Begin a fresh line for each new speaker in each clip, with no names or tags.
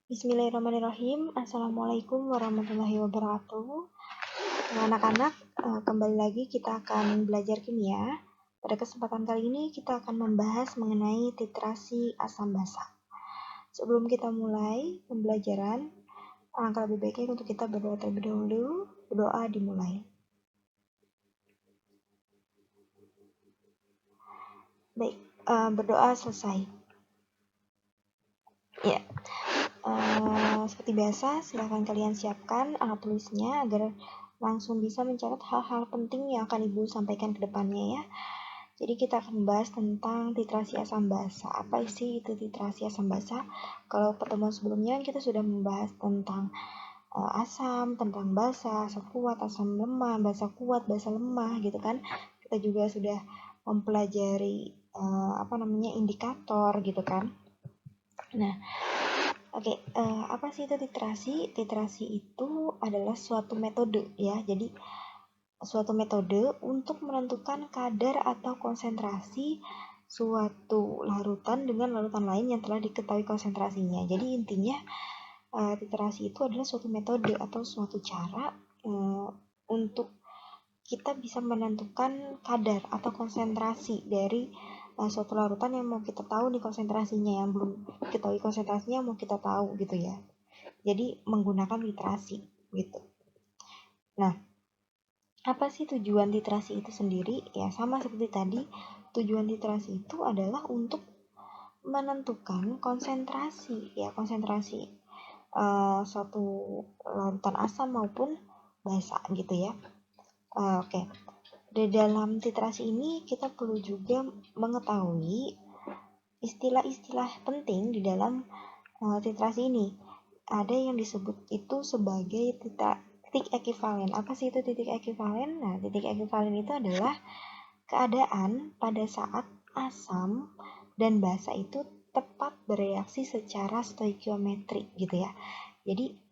Bismillahirrahmanirrahim. Assalamualaikum warahmatullahi wabarakatuh. Anak-anak, kembali lagi kita akan belajar kimia. Pada kesempatan kali ini kita akan membahas mengenai titrasi asam basa. Sebelum kita mulai pembelajaran, alangkah lebih baiknya untuk kita berdoa terlebih dahulu. Berdoa dimulai. Baik, berdoa selesai. Ya. Seperti biasa, silakan kalian siapkan alat tulisnya agar langsung bisa mencatat hal-hal penting yang akan Ibu sampaikan ke depannya ya. Jadi kita akan membahas tentang titrasi asam basa. Apa sih itu titrasi asam basa? Kalau pertemuan sebelumnya kita sudah membahas tentang asam, tentang basa, asam kuat, asam lemah, basa kuat, basa lemah gitu kan. Kita juga sudah mempelajari indikator gitu kan. Nah, oke, apa sih itu titrasi? Titrasi itu adalah suatu metode ya. Jadi suatu metode untuk menentukan kadar atau konsentrasi suatu larutan dengan larutan lain yang telah diketahui konsentrasinya. Jadi intinya titrasi itu adalah suatu metode atau suatu cara untuk kita bisa menentukan kadar atau konsentrasi dari suatu larutan yang mau kita tahu nih konsentrasinya, yang belum diketahui konsentrasinya mau kita tahu gitu ya. Jadi menggunakan titrasi gitu. Nah, apa sih tujuan titrasi itu sendiri? Ya sama seperti tadi, tujuan titrasi itu adalah untuk menentukan konsentrasi ya, konsentrasi suatu larutan asam maupun basa gitu ya. Oke. Di dalam titrasi ini kita perlu juga mengetahui istilah-istilah penting di dalam titrasi ini. Ada yang disebut itu sebagai titik ekivalen. Apa sih itu titik ekivalen? Nah, titik ekivalen itu adalah keadaan pada saat asam dan basa itu tepat bereaksi secara stoikiometri gitu ya. Jadi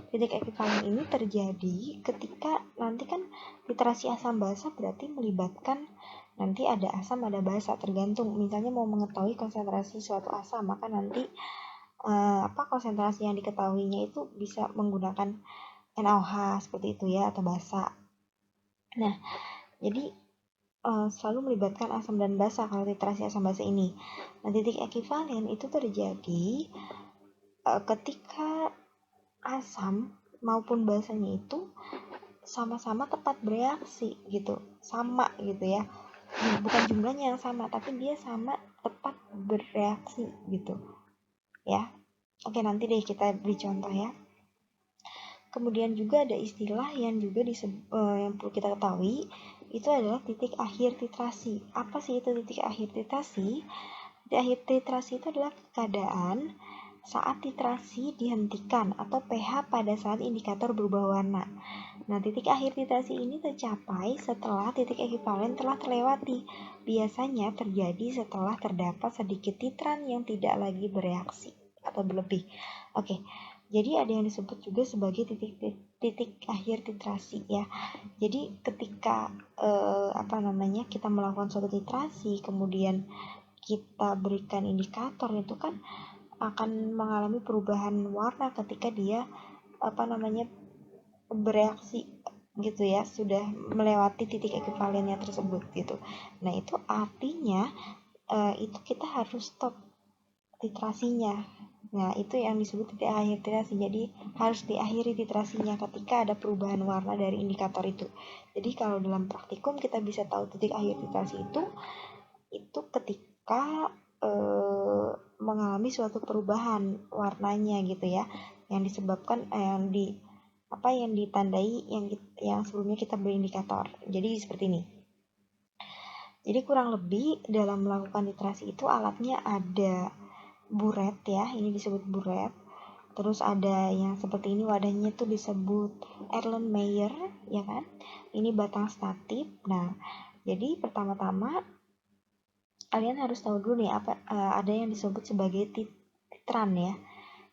titik ekivalen ini terjadi ketika nanti kan titrasi asam basa berarti melibatkan nanti ada asam ada basa, tergantung misalnya mau mengetahui konsentrasi suatu asam maka nanti konsentrasi yang diketahuinya itu bisa menggunakan NaOH seperti itu ya atau basa. Nah, jadi selalu melibatkan asam dan basa kalau titrasi asam basa ini. Nah, titik ekivalen itu terjadi ketika asam maupun basanya itu sama-sama tepat bereaksi gitu, sama gitu ya. Bukan jumlahnya yang sama, tapi dia sama tepat bereaksi gitu ya. Oke, nanti deh kita beri contoh ya. Kemudian juga ada istilah yang juga yang perlu kita ketahui, itu adalah titik akhir titrasi. Apa sih itu titik akhir titrasi? Titik akhir titrasi itu adalah keadaan saat titrasi dihentikan atau pH pada saat indikator berubah warna. Nah, titik akhir titrasi ini tercapai setelah titik ekivalen telah terlewati. Biasanya terjadi setelah terdapat sedikit titran yang tidak lagi bereaksi atau berlebih. Oke, jadi ada yang disebut juga sebagai titik akhir titrasi ya. Jadi ketika kita melakukan suatu titrasi, kemudian kita berikan indikator itu kan akan mengalami perubahan warna ketika dia bereaksi gitu ya, sudah melewati titik ekivalennya tersebut gitu. Nah, itu artinya itu kita harus stop titrasinya. Nah, itu yang disebut titik akhir titrasi. Jadi harus diakhiri titrasinya ketika ada perubahan warna dari indikator itu. Jadi kalau dalam praktikum kita bisa tahu titik akhir titrasi itu ketika mengalami suatu perubahan warnanya gitu ya, yang disebabkan yang ditandai yang sebelumnya kita beri indikator. Jadi seperti ini. Jadi kurang lebih dalam melakukan titrasi itu alatnya ada buret ya, ini disebut buret. Terus ada yang seperti ini, wadahnya tuh disebut Erlenmeyer ya kan. Ini batang statif. Nah, jadi pertama-tama kalian harus tahu dulu nih ada yang disebut sebagai titran ya.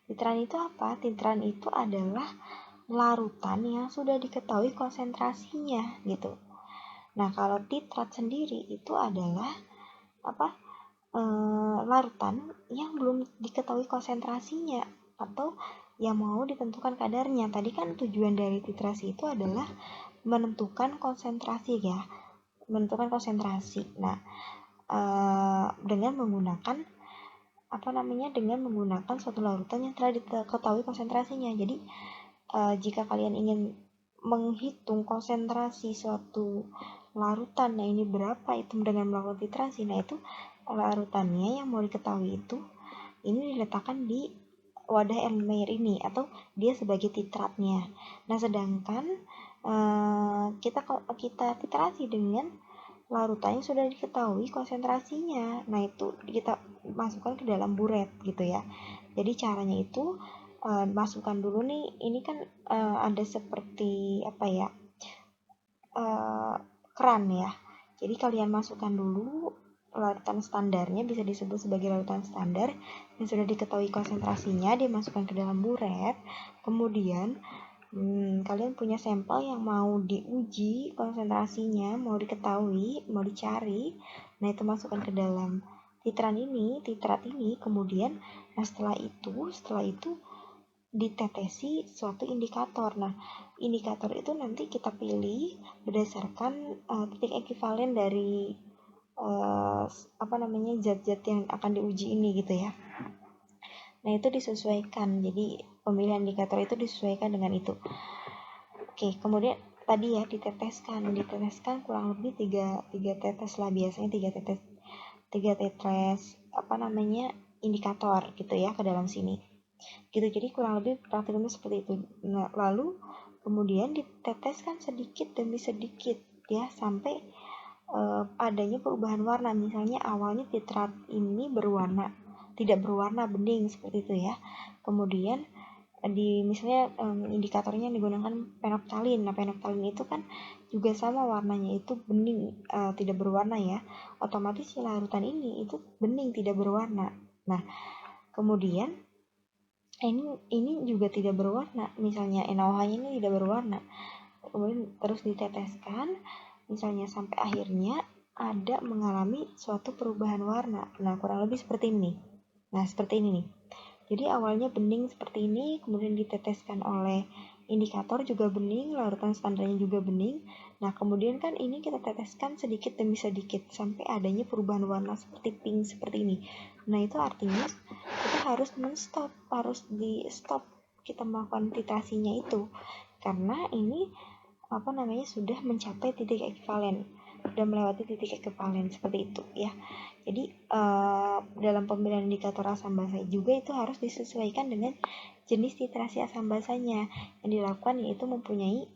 Titran itu apa? Titran itu adalah larutan yang sudah diketahui konsentrasinya gitu. Nah, kalau titrat sendiri itu adalah larutan yang belum diketahui konsentrasinya atau yang mau ditentukan kadarnya. Tadi kan tujuan dari titrasi itu adalah menentukan konsentrasi ya, menentukan konsentrasi. Nah, dengan menggunakan dengan menggunakan suatu larutan yang telah diketahui konsentrasinya. Jadi jika kalian ingin menghitung konsentrasi suatu larutan, nah ini berapa itu dengan melakukan titrasi. Nah itu larutannya yang mau diketahui itu ini diletakkan di wadah Erlenmeyer ini atau dia sebagai titratnya. Nah sedangkan kita titrasi dengan larutan yang sudah diketahui konsentrasinya. Nah itu kita masukkan ke dalam buret gitu ya. Jadi caranya itu masukkan dulu nih, ini kan ada seperti keran ya. Jadi kalian masukkan dulu larutan standarnya, bisa disebut sebagai larutan standar yang sudah diketahui konsentrasinya, dimasukkan ke dalam buret. Kemudian kalian punya sampel yang mau diuji konsentrasinya, mau diketahui, mau dicari. Nah itu masukkan ke dalam titrat ini. Kemudian setelah itu ditetesi suatu indikator. Nah, indikator itu nanti kita pilih berdasarkan titik ekivalen dari zat-zat yang akan diuji ini gitu ya. Nah, itu disesuaikan. Jadi, pemilihan indikator itu disesuaikan dengan itu. Oke, kemudian tadi ya diteteskan kurang lebih 3 tetes lah, biasanya 3 tetes indikator gitu ya ke dalam sini gitu. Jadi kurang lebih praktikumnya seperti itu. Nah, lalu kemudian diteteskan sedikit demi sedikit ya sampai adanya perubahan warna. Misalnya awalnya titrat ini tidak berwarna bening seperti itu ya. Kemudian misalnya indikatornya yang digunakan penoktalin. Nah, penoktalin itu kan juga sama warnanya itu bening, tidak berwarna ya. Otomatis si larutan ini itu bening, tidak berwarna. Nah, kemudian ini juga tidak berwarna. Misalnya NaOH-nya ini tidak berwarna. Kemudian terus diteteskan misalnya sampai akhirnya ada mengalami suatu perubahan warna. Nah, kurang lebih seperti ini. Nah, seperti ini nih. Jadi awalnya bening seperti ini, kemudian diteteskan oleh indikator juga bening, larutan standarnya juga bening. Nah, kemudian kan ini kita teteskan sedikit demi sedikit sampai adanya perubahan warna seperti pink seperti ini. Nah, itu artinya kita harus di stop kita melakukan titrasinya itu. Karena ini sudah mencapai titik ekivalen, sudah melewati titik ekivalen seperti itu ya. Jadi dalam pemilihan indikator asam basa juga itu harus disesuaikan dengan jenis titrasi asam basanya yang dilakukan, yaitu mempunyai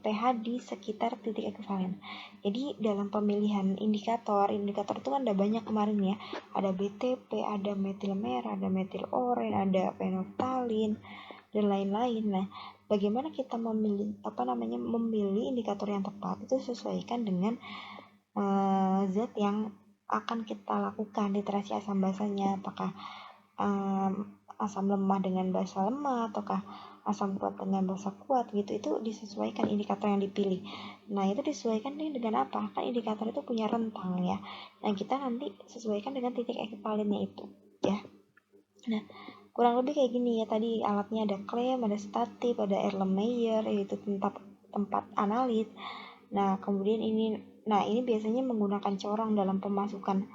pH di sekitar titik ekivalen. Jadi dalam pemilihan indikator itu kan ada banyak kemarin ya, ada BTP, ada metil merah, ada metil oranye, ada penoktalin dan lain-lain. Nah, bagaimana kita memilih indikator yang tepat itu sesuaikan dengan zat yang akan kita lakukan titrasi asam basanya, apakah asam lemah dengan basa lemah ataukah asam kuat dengan basa kuat gitu. Itu disesuaikan indikator yang dipilih. Nah, itu disesuaikan dengan apa? Kan indikator itu punya rentang ya. Nah, kita nanti sesuaikan dengan titik ekivalennya itu ya. Nah, kurang lebih kayak gini ya. Tadi alatnya ada klem, ada statif, ada Erlenmeyer, yaitu tempat analit. Nah, kemudian ini biasanya menggunakan corong dalam pemasukan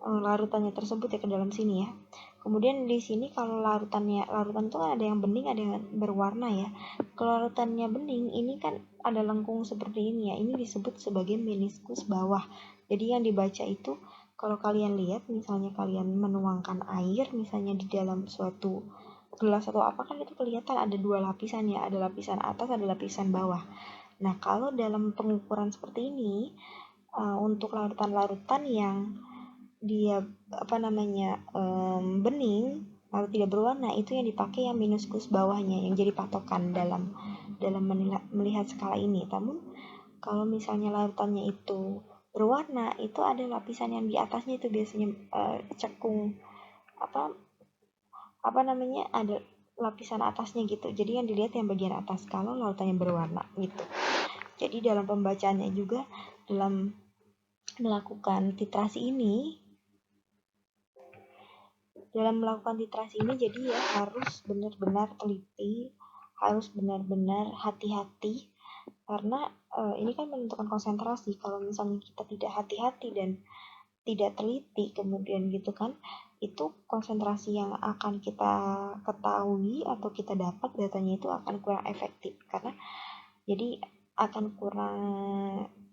larutannya tersebut ya ke dalam sini ya. Kemudian di sini kalau larutan itu kan ada yang bening, ada yang berwarna ya. Kalau larutannya bening, ini kan ada lengkung seperti ini ya. Ini disebut sebagai meniskus bawah. Jadi yang dibaca itu kalau kalian lihat, misalnya kalian menuangkan air misalnya di dalam suatu gelas atau apa, kan itu kelihatan ada 2 lapisan ya, ada lapisan atas, ada lapisan bawah. Nah, kalau dalam pengukuran seperti ini untuk larutan-larutan yang dia bening atau tidak berwarna, itu yang dipakai yang minuskus bawahnya yang jadi patokan dalam melihat skala ini. Namun kalau misalnya larutannya itu berwarna, itu ada lapisan yang di atasnya itu biasanya cekung ada lapisan atasnya gitu. Jadi yang dilihat yang bagian atas kalau larutannya berwarna gitu. Jadi dalam pembacaannya juga dalam melakukan titrasi ini dalam melakukan titrasi ini jadi ya harus benar-benar teliti, harus benar-benar hati-hati karena ini kan menentukan konsentrasi. Kalau misalnya kita tidak hati-hati dan tidak teliti kemudian gitu kan, itu konsentrasi yang akan kita ketahui atau kita dapat datanya itu akan kurang efektif, karena jadi akan kurang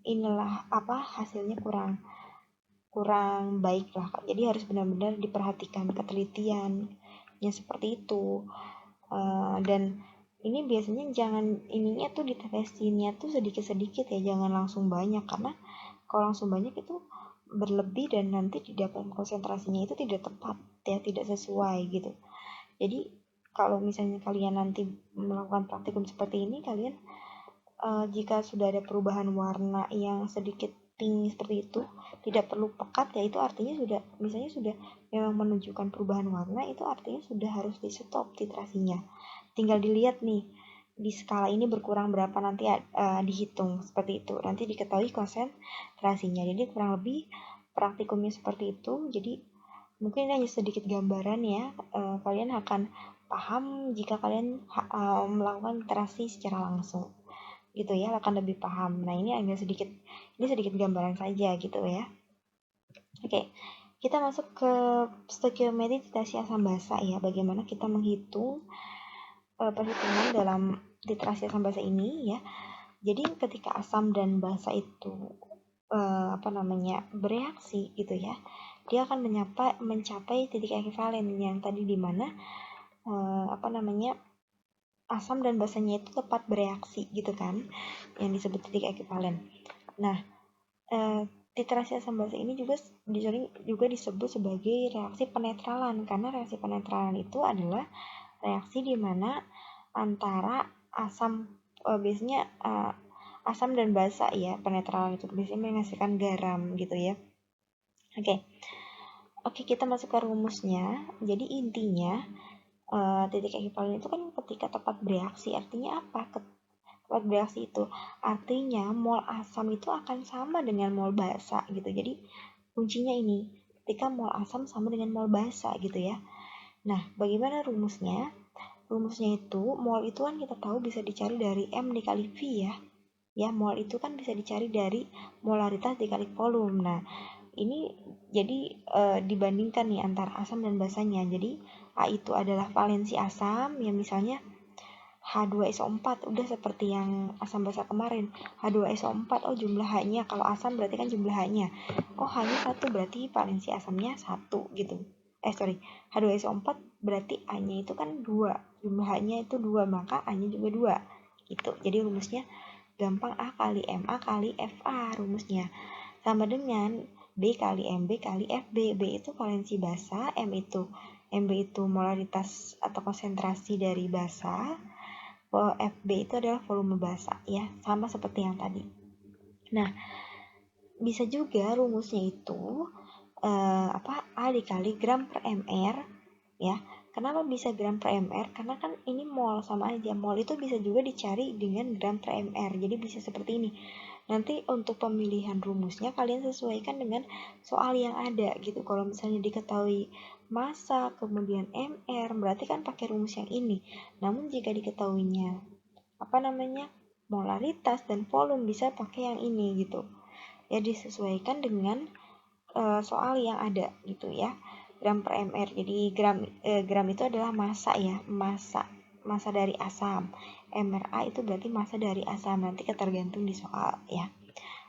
inilah apa hasilnya kurang kurang baik lah. Jadi harus benar-benar diperhatikan ketelitiannya seperti itu. Dan ini biasanya jangan ininya tuh ditetesinnya tuh sedikit-sedikit ya, jangan langsung banyak, karena kalau langsung banyak itu berlebih dan nanti di dalam konsentrasinya itu tidak tepat ya, tidak sesuai gitu. Jadi kalau misalnya kalian nanti melakukan praktikum seperti ini, kalian jika sudah ada perubahan warna yang sedikit pink seperti itu, tidak perlu pekat ya, itu artinya sudah, misalnya sudah memang menunjukkan perubahan warna, itu artinya sudah harus di stop titrasinya. Tinggal dilihat nih di skala ini berkurang berapa, nanti dihitung seperti itu, nanti diketahui konsentrasinya. Jadi kurang lebih praktikumnya seperti itu. Jadi mungkin ini hanya sedikit gambaran ya, kalian akan paham jika kalian melakukan literasi secara langsung gitu ya, akan lebih paham. Nah ini sedikit gambaran saja gitu ya. Oke, kita masuk ke stoikiometri titrasi asam basa ya, bagaimana kita menghitung perhitungan dalam titrasi asam basa ini ya. Jadi ketika asam dan basa itu bereaksi gitu ya, dia akan mencapai titik ekivalen yang tadi dimana asam dan basanya itu tepat bereaksi gitu kan, yang disebut titik ekivalen. Nah, titrasi asam basa ini juga disebut sebagai reaksi penetralan, karena reaksi penetralan itu adalah reaksi di mana antara asam biasanya asam dan basa ya, penetralan itu biasanya menghasilkan garam gitu ya. Oke, kita masuk ke rumusnya. Jadi intinya titik ekivalen itu kan ketika tepat bereaksi. Artinya apa? Tepat bereaksi itu artinya mol asam itu akan sama dengan mol basa gitu. Jadi kuncinya ini, ketika mol asam sama dengan mol basa gitu ya. Nah, bagaimana rumusnya? Rumusnya itu, mol itu kan kita tahu bisa dicari dari M dikali V ya. Ya, mol itu kan bisa dicari dari molaritas dikali volume. Nah, ini jadi dibandingkan nih antara asam dan basanya. Jadi A itu adalah valensi asam, ya misalnya H2SO4, udah seperti yang asam basa kemarin. H2SO4, oh jumlah H-nya, kalau asam berarti kan jumlah H-nya. Oh H-nya 1, berarti valensi asamnya 1 gitu. H2SO4 berarti A-nya itu kan 2, jumlah H-nya itu 2, maka A-nya juga 2 gitu. Jadi rumusnya gampang, A kali MA kali FA rumusnya. Sama dengan B kali MB kali FB. B itu valensi basa, MB itu molaritas atau konsentrasi dari basa, FB itu adalah volume basa ya, sama seperti yang tadi. Nah, bisa juga rumusnya itu A dikali gram per mr ya. Kenapa bisa gram per mr? Karena kan ini mol, sama aja. Mol itu bisa juga dicari dengan gram per mr. Jadi bisa seperti ini. Nanti untuk pemilihan rumusnya kalian sesuaikan dengan soal yang ada gitu. Kalau misalnya diketahui massa kemudian mr, berarti kan pakai rumus yang ini. Namun jika diketahuinya molaritas dan volume, bisa pakai yang ini gitu. Ya disesuaikan dengan soal yang ada gitu ya. Gram per mr. Jadi gram itu adalah massa ya, massa dari asam. MRA itu berarti massa dari asam, nanti tergantung di soal ya.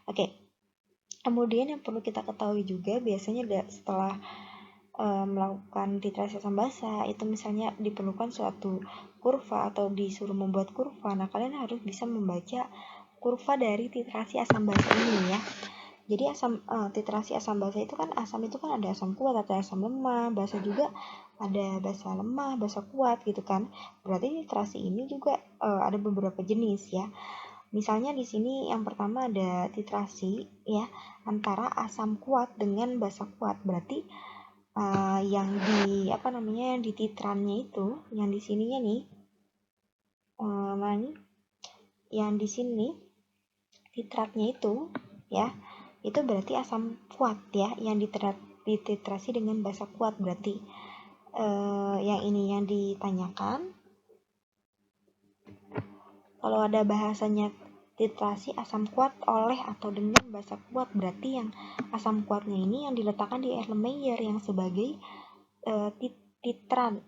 Oke. Kemudian yang perlu kita ketahui juga, biasanya setelah melakukan titrasi asam basa itu misalnya diperlukan suatu kurva atau disuruh membuat kurva. Nah, kalian harus bisa membaca kurva dari titrasi asam basa ini ya. Jadi titrasi asam basa itu kan, asam itu kan ada asam kuat atau asam lemah, basa juga ada basa lemah, basa kuat gitu kan. Berarti titrasi ini juga ada beberapa jenis ya. Misalnya di sini yang pertama ada titrasi ya antara asam kuat dengan basa kuat. Berarti yang di titrannya itu, yang di sininya nih, yang di sini titratnya itu ya, itu berarti asam kuat ya, yang dititrasi dengan basa kuat berarti yang ini yang ditanyakan. Kalau ada bahasanya titrasi asam kuat oleh atau dengan basa kuat, berarti yang asam kuatnya ini yang diletakkan di Erlenmeyer yang sebagai titran,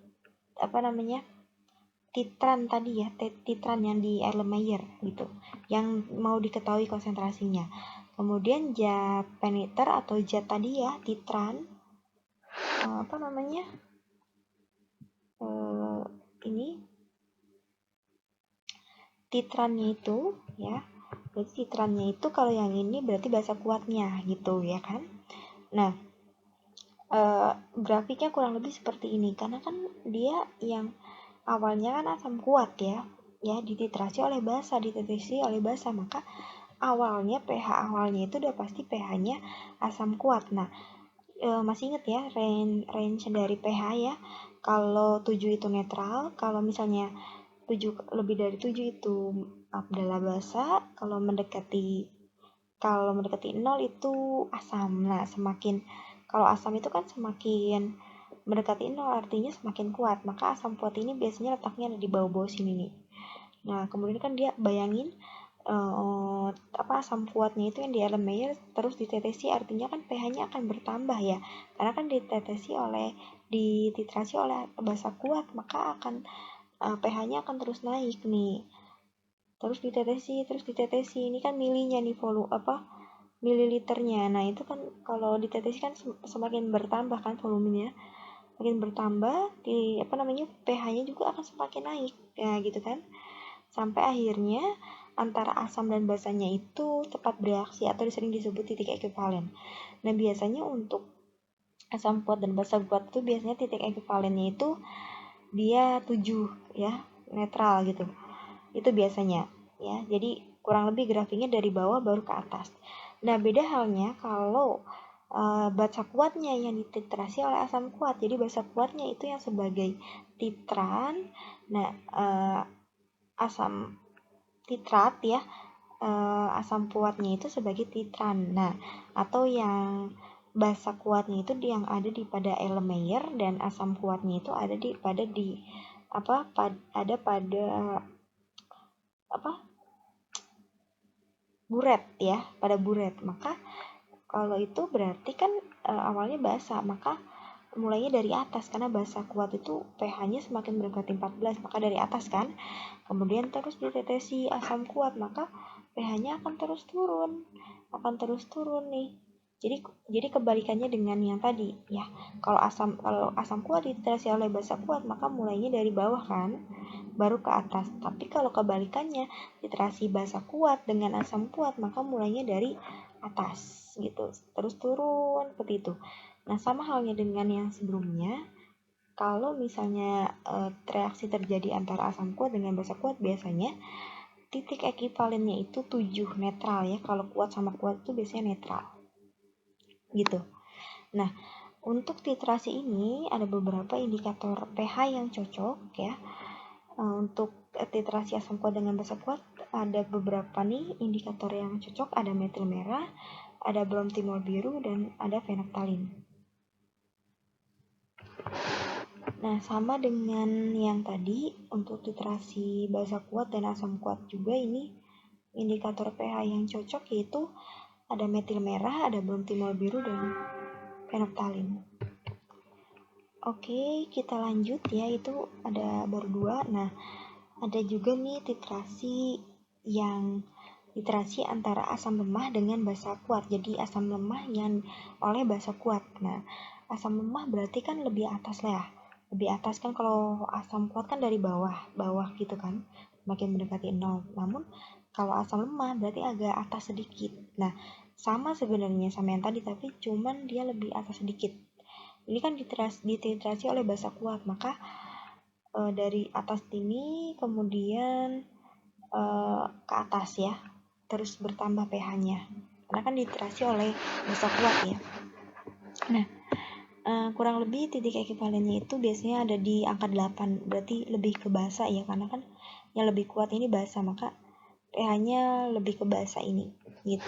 titran tadi ya, titran yang di Erlenmeyer gitu, yang mau diketahui konsentrasinya. Kemudian zat peneter atau zat tadi ya, titran, ini titrannya itu ya, berarti titrannya itu kalau yang ini berarti basa kuatnya gitu ya kan. Nah, grafiknya kurang lebih seperti ini karena kan dia yang awalnya kan asam kuat ya dititrasi oleh basa, maka awalnya pH awalnya itu udah pasti pH-nya asam kuat. Nah, masih inget ya range dari pH ya, kalau 7 itu netral, kalau misalnya 7 lebih dari 7 itu adalah basa, kalau mendekati 0 itu asam. Nah, kalau asam itu kan semakin mendekati 0 artinya semakin kuat, maka asam kuat ini biasanya letaknya ada di bawah-bawah sini nih. Nah, kemudian kan dia bayangin asam kuatnya itu yang di Erlenmeyer terus ditetesi, artinya kan pH-nya akan bertambah ya, karena kan dititrasi oleh basa kuat, maka akan pH-nya akan terus naik nih, terus ditetesi, ini kan milinya nih, mililiternya. Nah, itu kan kalau ditetesi kan semakin bertambah kan volumenya, makin bertambah pH-nya juga akan semakin naik ya gitu kan, sampai akhirnya antara asam dan basanya itu cepat bereaksi atau sering disebut titik ekuivalen. Nah, biasanya untuk asam kuat dan basa kuat itu biasanya titik ekuivalennya itu dia 7 ya, netral gitu. Itu biasanya ya. Jadi kurang lebih grafiknya dari bawah baru ke atas. Nah, beda halnya kalau basa kuatnya yang dititrasi oleh asam kuat. Jadi basa kuatnya itu yang sebagai titran. Nah, asam titrat ya, asam kuatnya itu sebagai titran. Nah, atau yang basa kuatnya itu yang ada pada Erlenmeyer dan asam kuatnya itu ada pada buret ya, pada buret. Maka kalau itu berarti kan awalnya basa, maka mulainya dari atas karena basa kuat itu pH-nya semakin mendekati 14, maka dari atas kan. Kemudian terus ditetesi asam kuat, maka pH-nya akan terus turun nih. Jadi kebalikannya dengan yang tadi ya. Kalau asam kuat dititrasi oleh basa kuat, maka mulainya dari bawah kan, baru ke atas. Tapi kalau kebalikannya titrasi basa kuat dengan asam kuat, maka mulainya dari atas gitu, terus turun seperti itu. Nah, sama halnya dengan yang sebelumnya, kalau misalnya reaksi terjadi antara asam kuat dengan basa kuat, biasanya titik ekuivalennya itu 7 netral ya. Kalau kuat sama kuat itu biasanya netral gitu. Nah, untuk titrasi ini ada beberapa indikator pH yang cocok ya. Untuk titrasi asam kuat dengan basa kuat ada beberapa nih indikator yang cocok, ada metil merah, ada bromtimol biru, dan ada fenolftalin. Nah, sama dengan yang tadi, untuk titrasi basa kuat dan asam kuat juga ini indikator pH yang cocok yaitu ada metil merah, ada bromtimol biru, dan fenolftalin. Oke, kita lanjut ya, itu ada baru 2. Nah, ada juga nih titrasi antara asam lemah dengan basa kuat. Jadi asam lemah yang oleh basa kuat. Nah, asam lemah berarti kan lebih atas lah ya. Lebih atas kan, kalau asam kuat kan dari bawah gitu kan, makin mendekati 0. Namun kalau asam lemah berarti agak atas sedikit. Nah, sama sebenarnya sama yang tadi, tapi cuman dia lebih atas sedikit. Ini kan dititrasi oleh basa kuat, maka dari atas ini kemudian ke atas ya, terus bertambah pH-nya karena kan dititrasi oleh basa kuat ya. Nah, kurang lebih titik ekuivalennya itu biasanya ada di angka 8, berarti lebih ke basa ya, karena kan yang lebih kuat ini basa, maka pH-nya lebih ke basa ini gitu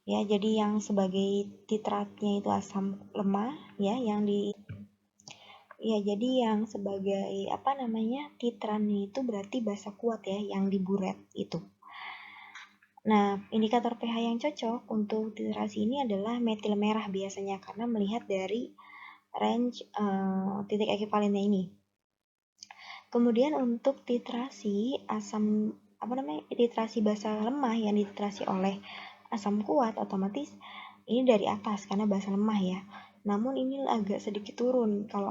ya. Jadi yang sebagai titratnya itu asam lemah ya, yang di Ya, jadi yang sebagai titrannya itu berarti basa kuat ya, yang diburet itu. Nah, indikator pH yang cocok untuk titrasi ini adalah metil merah biasanya, karena melihat dari range titik ekuivalennya ini. Kemudian untuk titrasi titrasi basa lemah yang dititrasi oleh asam kuat, otomatis ini dari atas karena basa lemah ya. Namun ini agak sedikit turun. Kalau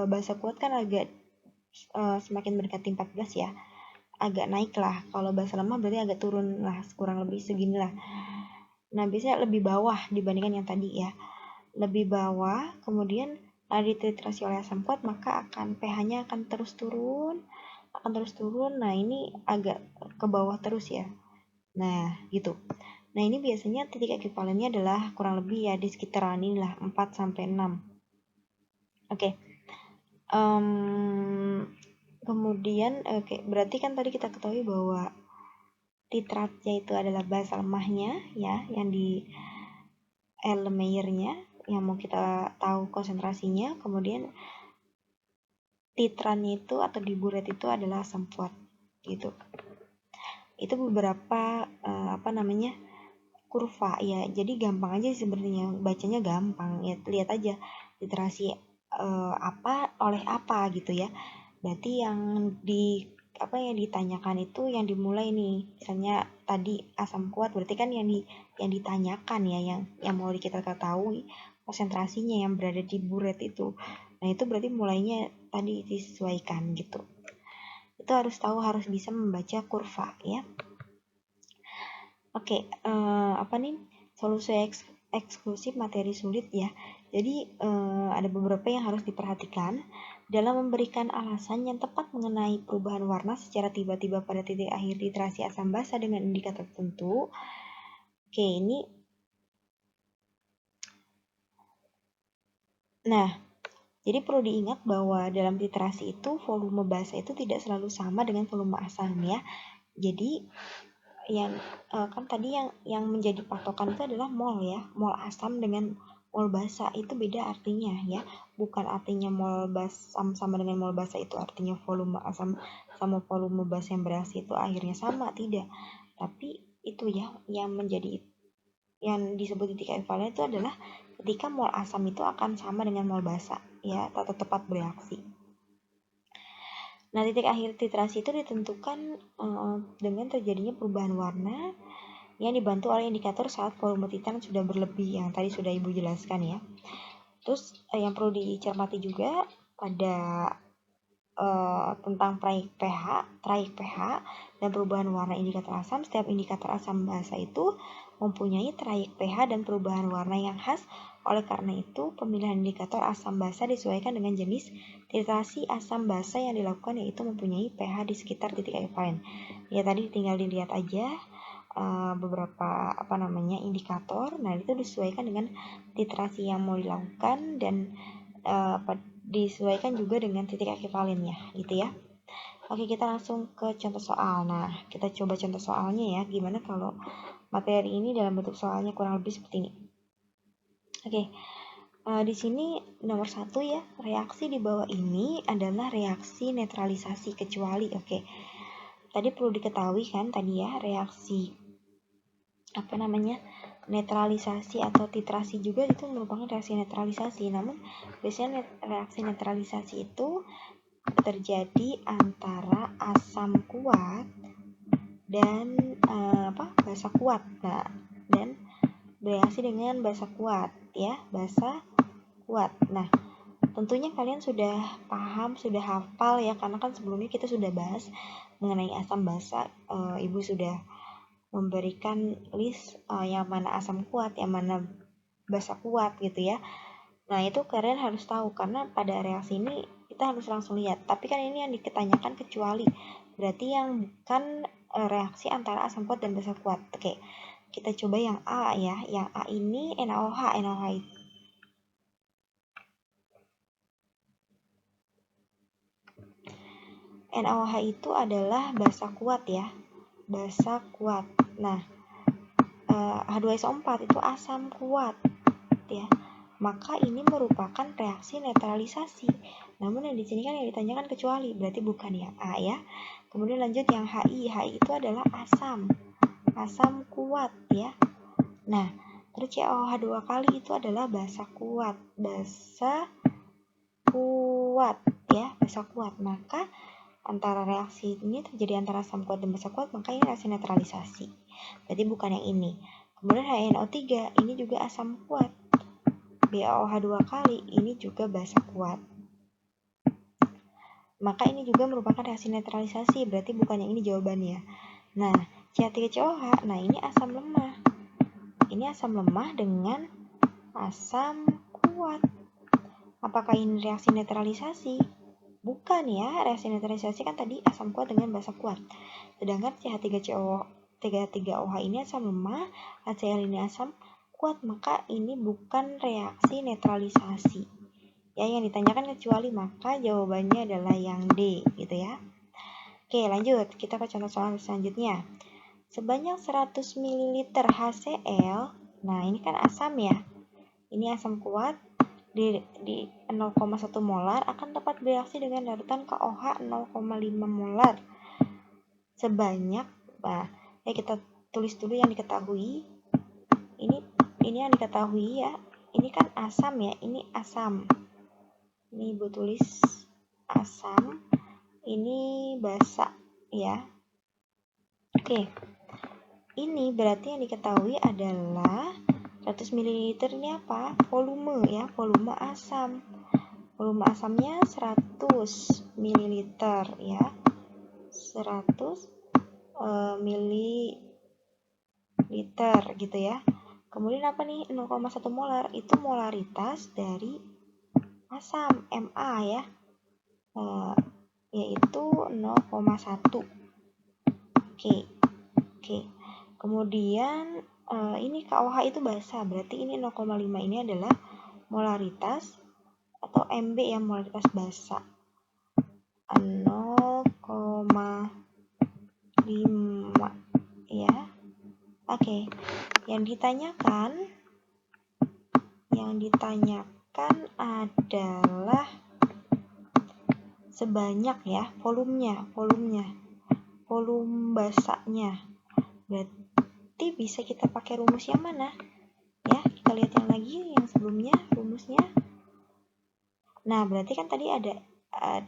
basa kuat kan agak semakin mendekati 14 ya. Agak naik lah. Kalau basa lemah berarti agak turun lah, kurang lebih segini lah. Nah, biasanya lebih bawah dibandingkan yang tadi ya. Lebih bawah, kemudian dititrasi oleh asam kuat, maka pH-nya akan terus turun. Nah, ini agak ke bawah terus ya. Nah, gitu. Nah, ini biasanya titik ekuivalennya adalah kurang lebih ya di sekitaran inilah 4 sampai 6. Oke. Kemudian berarti kan tadi kita ketahui bahwa titratnya itu adalah basa lemahnya ya, yang di Erlenmeyernya yang mau kita tahu konsentrasinya. Kemudian titrannya itu atau diburet itu adalah asam kuat gitu. Itu beberapa kurva ya, jadi gampang aja sebenarnya, bacanya gampang ya, lihat aja titrasi apa oleh apa gitu ya. Berarti yang ditanyakan itu yang dimulai nih, misalnya tadi asam kuat, berarti kan yang ditanyakan ya, yang mau kita ketahui konsentrasinya yang berada di buret itu. Nah, itu berarti mulainya tadi disesuaikan gitu. Itu harus tahu, harus bisa membaca kurva ya. Oke, solusi eksklusif materi sulit ya. Jadi ada beberapa yang harus diperhatikan dalam memberikan alasan yang tepat mengenai perubahan warna secara tiba-tiba pada titik akhir titrasi asam basa dengan indikator tertentu. Oke, ini. Nah, jadi perlu diingat bahwa dalam titrasi itu volume basa itu tidak selalu sama dengan volume asam ya. Jadi yang kan tadi yang menjadi patokan itu adalah mol ya, mol asam dengan mol basa itu beda artinya ya, bukan artinya mol basam sama dengan mol basa itu artinya volume asam sama volume basa yang bereaksi itu akhirnya sama, tidak. Tapi itu ya yang disebut titik ekuivalen itu adalah ketika mol asam itu akan sama dengan mol basa ya, atau tepat bereaksi. Nah, titik akhir titrasi itu ditentukan dengan terjadinya perubahan warna yang dibantu oleh indikator saat volume titran sudah berlebih, yang tadi sudah Ibu jelaskan ya. Terus yang perlu dicermati juga pada tentang traik pH dan perubahan warna indikator asam. Setiap indikator asam basa itu mempunyai traik pH dan perubahan warna yang khas. Oleh karena itu, pemilihan indikator asam basa disesuaikan dengan jenis titrasi asam basa yang dilakukan, yaitu mempunyai pH di sekitar titik ekuivalen. Ya, tadi tinggal dilihat aja beberapa indikator. Nah, itu disesuaikan dengan titrasi yang mau dilakukan dan disesuaikan juga dengan titik ekuivalennya gitu ya. Oke, kita langsung ke contoh soal. Nah, kita coba contoh soalnya ya, gimana kalau materi ini dalam bentuk soalnya kurang lebih seperti ini. Oke, di sini nomor 1 ya, reaksi di bawah ini adalah reaksi netralisasi kecuali. Oke, tadi perlu diketahui kan tadi ya, reaksi netralisasi atau titrasi juga itu merupakan reaksi netralisasi. Namun biasanya reaksi netralisasi itu terjadi antara asam kuat dan basa kuat. Nah, dan bereaksi dengan basa kuat ya, basa kuat. Nah, tentunya kalian sudah paham, sudah hafal ya, karena kan sebelumnya kita sudah bahas mengenai asam basa. Ibu sudah memberikan list yang mana asam kuat, yang mana basa kuat gitu ya. Nah, itu kalian harus tahu, karena pada reaksi ini kita harus langsung lihat. Tapi kan ini yang ditanyakan kecuali, berarti yang bukan reaksi antara asam kuat dan basa kuat. Oke, kita coba yang A ya. Yang A ini NaOH itu NaOH itu adalah basa kuat ya, basa kuat. Nah, H2SO4 itu asam kuat ya. maka ini merupakan reaksi netralisasi. Namun yang di sini kan yang ditanyakan kecuali, berarti bukan yang A ya. Kemudian lanjut yang HI. HI itu adalah asam kuat ya. Nah, terus CaOH 2 kali itu adalah basa kuat ya, basa kuat. Maka antara reaksi ini terjadi antara asam kuat dan basa kuat, maka ini reaksi netralisasi. Berarti bukan yang ini. Kemudian HNO3 ini juga asam kuat. BaOH 2 kali ini juga basa kuat. Maka ini juga merupakan reaksi netralisasi, berarti bukan yang ini jawabannya. Nah, CH3COH, nah ini asam lemah. Ini asam lemah dengan asam kuat. Apakah ini reaksi netralisasi? Bukan ya, reaksi netralisasi kan tadi asam kuat dengan basa kuat. Sedangkan CH3OH ini asam lemah, HCl ini asam kuat, maka ini bukan reaksi netralisasi. Ya, yang ditanyakan kecuali, maka jawabannya adalah yang D gitu ya. Oke, lanjut. Kita ke contoh soal selanjutnya. Sebanyak 100 ml HCl, nah ini kan asam ya. Ini asam kuat di 0,1 molar akan dapat bereaksi dengan larutan KOH 0,5 molar. Sebanyak, nah, ya kita tulis dulu yang diketahui. Ini yang diketahui ya. Ini kan asam ya, ini asam. Ini Ibu tulis asam. Ini basa ya. Oke. Ini berarti yang diketahui adalah 100 ml ini apa? Volume ya, volume asam. Volume asamnya 100 ml ya. 100 ml gitu ya. Kemudian apa nih? 0,1 molar itu molaritas dari asam Ma ya. Yaitu 0,1. Oke. Kemudian ini KOH itu basa, berarti ini 0,5 ini adalah molaritas atau MB ya, molaritas basa. 0,5 ya. Oke. Yang ditanyakan adalah sebanyak ya, volumenya. Volume basanya. Berarti bisa kita pakai rumus yang mana? Ya, kita lihat yang lagi yang sebelumnya rumusnya. Nah, berarti kan tadi ada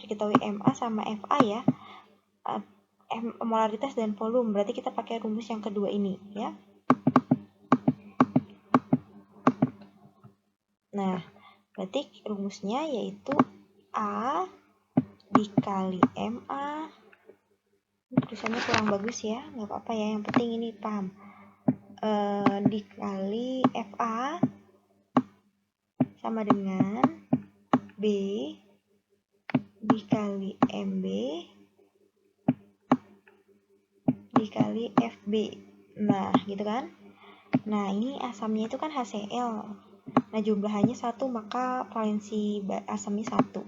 diketahui MA sama FA ya. Molaritas dan volume. Berarti kita pakai rumus yang kedua ini ya. Nah, berarti rumusnya yaitu A dikali MA. Tulisannya kurang bagus ya, nggak apa-apa ya, yang penting ini paham. Dikali FA sama dengan B dikali MB dikali FB. Nah, gitu kan. Nah, ini asamnya itu kan HCl. Nah, jumlahnya 1, maka valensi asamnya 1.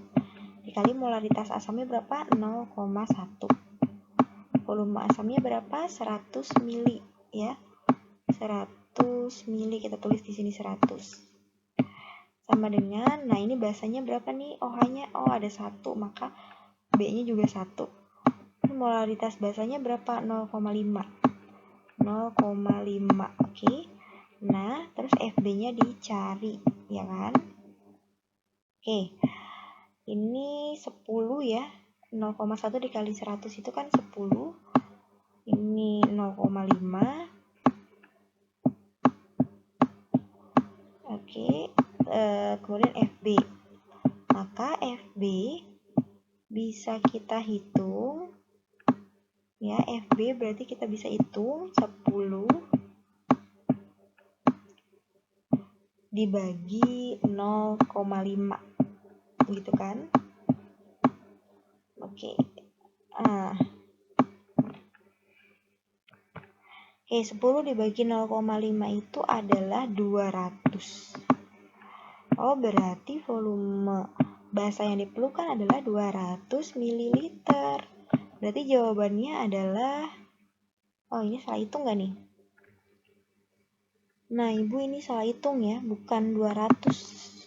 Dikali molaritas asamnya berapa? 0,1. Volume asamnya berapa? 100 mili ya. 100 mili, kita tulis di sini 100. Sama dengan, nah ini basanya berapa nih? OH-nya, ada 1, maka B-nya juga 1. Molaritas basanya berapa? 0,5. Oke. Nah, terus FB-nya dicari, ya kan? Oke. Ini 10 ya. 0,1 dikali 100 itu kan 10. Ini 0,5. Oke. Kemudian FB. Maka FB bisa kita hitung ya, FB berarti kita bisa hitung 10 dibagi 0,5 gitu kan. Oke. Oke, 10 dibagi 0,5 itu adalah 200. Berarti volume basa yang diperlukan adalah 200 ml. Berarti jawabannya adalah, ini salah hitung nggak nih? Nah, Ibu ini salah hitung ya, bukan 200.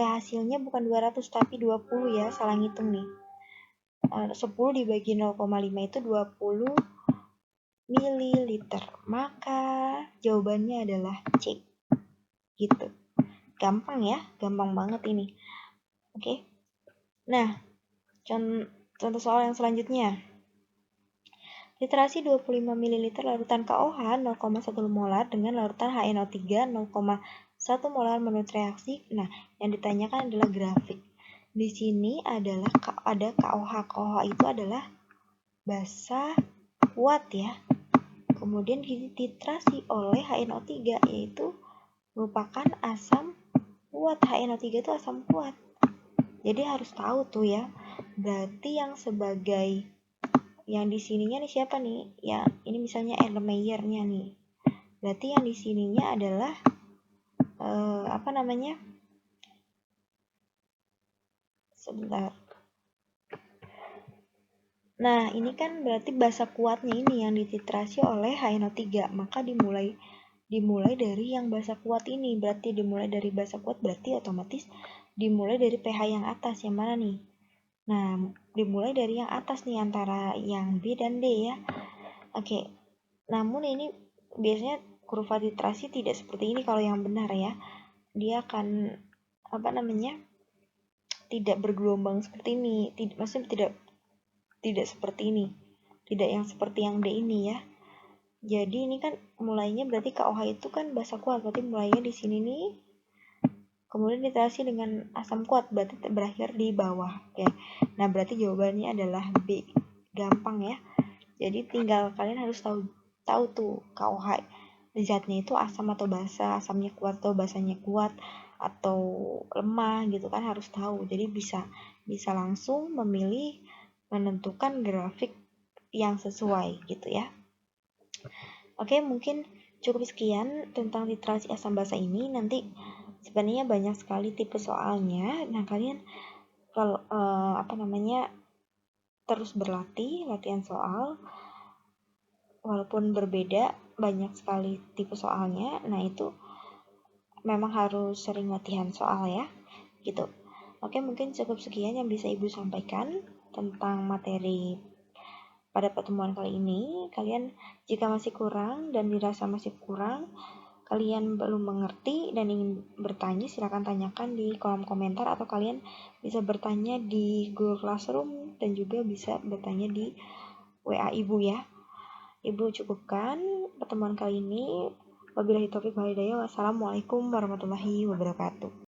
hasilnya bukan 200 tapi 20 ya, salah ngitung nih. 10 dibagi 0,5 itu 20 mililiter. Maka jawabannya adalah C. Gitu. Gampang ya, gampang banget ini. Oke. Nah, contoh soal yang selanjutnya. Literasi 25 ml larutan KOH 0,1 molar dengan larutan HNO3 0,1 molar menurut reaksi. Nah, yang ditanyakan adalah grafik. Di sini ada KOH. KOH itu adalah basa kuat ya. Kemudian dititrasi oleh HNO3 yaitu merupakan asam kuat. HNO3 itu asam kuat. Jadi harus tahu tuh ya. Berarti yang sebagai yang di sininya nih siapa nih? Ya, ini misalnya Erlenmeyernya nih. Berarti yang di sininya adalah apa namanya? Sebentar. Nah, ini kan berarti basa kuatnya ini yang dititrasi oleh HNO3. Maka dimulai dari yang basa kuat ini. Berarti dimulai dari basa kuat berarti otomatis dimulai dari pH yang atas. Yang mana nih? Nah, dimulai dari yang atas nih antara yang B dan D ya. Oke. Namun ini biasanya kurva titrasi tidak seperti ini kalau yang benar ya. Dia akan tidak bergelombang seperti ini. Maksudnya tidak seperti ini. Tidak yang seperti yang D ini ya. Jadi ini kan mulainya berarti KOH itu kan basa kuat, berarti mulainya di sini nih. Kemudian diterasi dengan asam kuat, berarti berakhir di bawah. Oke. Nah, berarti jawabannya adalah B. Gampang ya. Jadi tinggal kalian harus tahu tuh KOH zatnya itu asam atau basa, asamnya kuat atau basanya kuat atau lemah gitu kan, harus tahu. Jadi bisa langsung memilih menentukan grafik yang sesuai gitu ya. Oke, mungkin cukup sekian tentang titrasi asam basa ini. Nanti sebenarnya banyak sekali tipe soalnya. Nah, kalian kalau terus berlatih, latihan soal. Walaupun berbeda, banyak sekali tipe soalnya. Nah, itu memang harus sering latihan soal ya. Gitu. Oke, mungkin cukup sekian yang bisa Ibu sampaikan tentang materi pada pertemuan kali ini. Kalian jika masih kurang dan dirasa masih kurang, kalian belum mengerti dan ingin bertanya, silakan tanyakan di kolom komentar atau kalian bisa bertanya di Google Classroom dan juga bisa bertanya di WA Ibu ya. Ibu cukupkan pertemuan kali ini. Wabillahi taufiq wal hidayah. Wassalamualaikum warahmatullahi wabarakatuh.